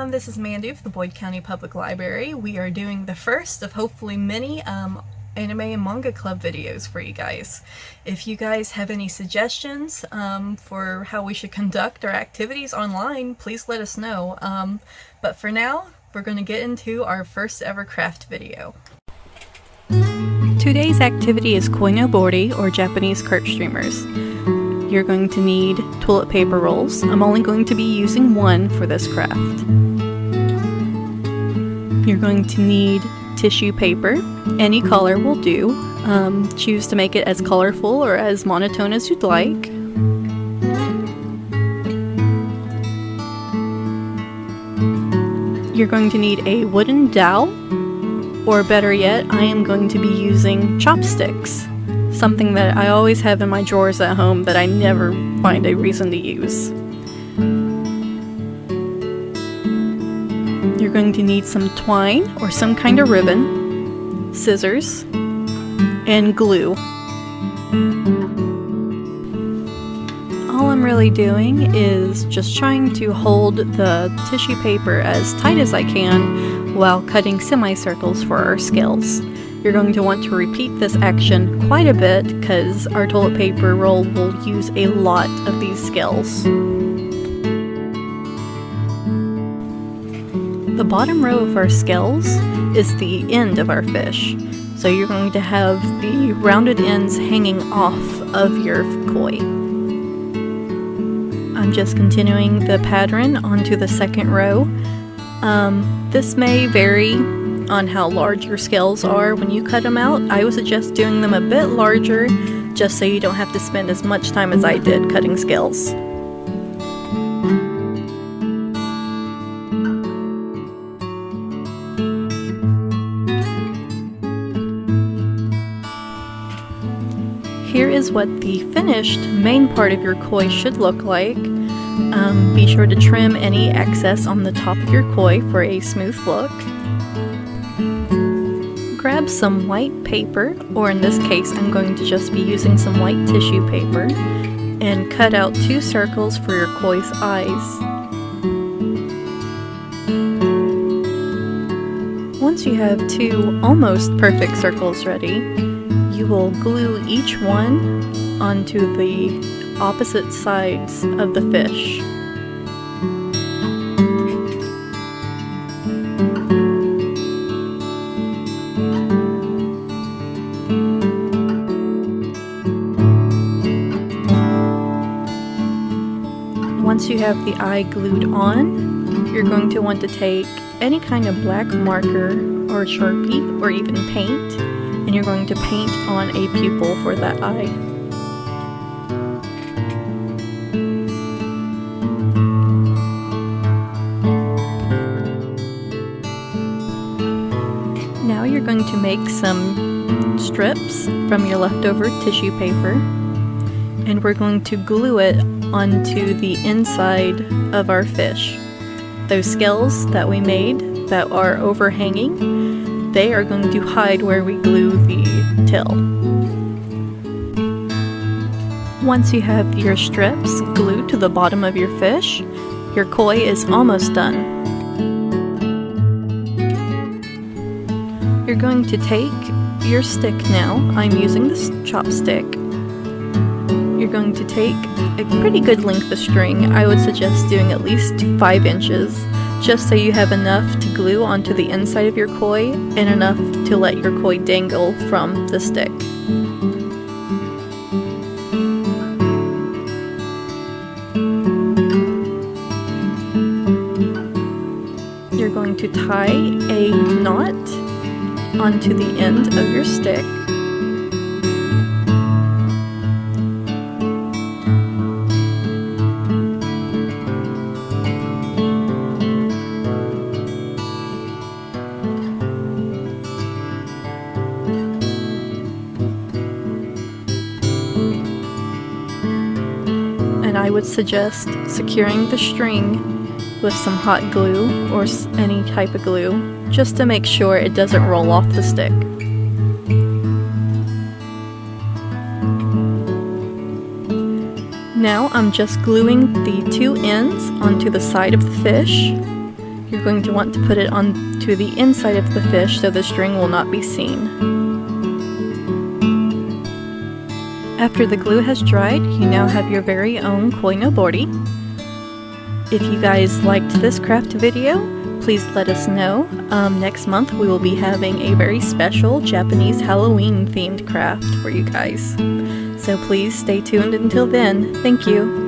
everyone, this is Mandy of the Boyd County Public Library. We are doing the first of hopefully many anime and manga club videos for you guys. If you guys have any suggestions for how we should conduct our activities online, please let us know. But for now, we're going to get into our first ever craft video. Today's activity is Koinobori, or Japanese Carp Streamers. You're going to need toilet paper rolls. I'm only going to be using one for this craft. You're going to need tissue paper. Any color will do. Choose to make it as colorful or as monotone as you'd like. You're going to need a wooden dowel, or better yet, I am going to be using chopsticks. Something that I always have in my drawers at home that I never find a reason to use. You're going to need some twine or some kind of ribbon, scissors, and glue. All I'm really doing is just trying to hold the tissue paper as tight as I can while cutting semicircles for our scales. You're going to want to repeat this action quite a bit because our toilet paper roll will use a lot of these scales. The bottom row of our scales is the end of our fish, so you're going to have the rounded ends hanging off of your koi. I'm just continuing the pattern onto the second row. This may vary on how large your scales are when you cut them out. I would suggest doing them a bit larger just so you don't have to spend as much time as I did cutting scales. Here is what the finished main part of your koi should look like. Be sure to trim any excess on the top of your koi for a smooth look. Grab some white paper, or in this case I'm going to just be using some white tissue paper, and cut out 2 circles for your koi's eyes. Once you have 2 almost perfect circles ready, you will glue each one onto the opposite sides of the fish. Once you have the eye glued on, you're going to want to take any kind of black marker or Sharpie or even paint, and you're going to paint on a pupil for that eye. Now you're going to make some strips from your leftover tissue paper, and we're going to glue it onto the inside of our fish. Those scales that we made that are overhanging, they are going to hide where we glue the tail. Once you have your strips glued to the bottom of your fish, your koi is almost done. You're going to take your stick now. I'm using this chopstick. You're going to take a pretty good length of string. I would suggest doing at least 5 inches, just so you have enough to glue onto the inside of your koi and enough to let your koi dangle from the stick. You're going to tie a knot onto the end of your stick. And I would suggest securing the string with some hot glue or any type of glue, just to make sure it doesn't roll off the stick. Now I'm just gluing the 2 ends onto the side of the fish. you're going to want to put it onto the inside of the fish so the string will not be seen. After the glue has dried, you now have your very own Koinobori. If you guys liked this craft video, please let us know. Next month we will be having a very special Japanese Halloween themed craft for you guys. So please stay tuned until then. Thank you.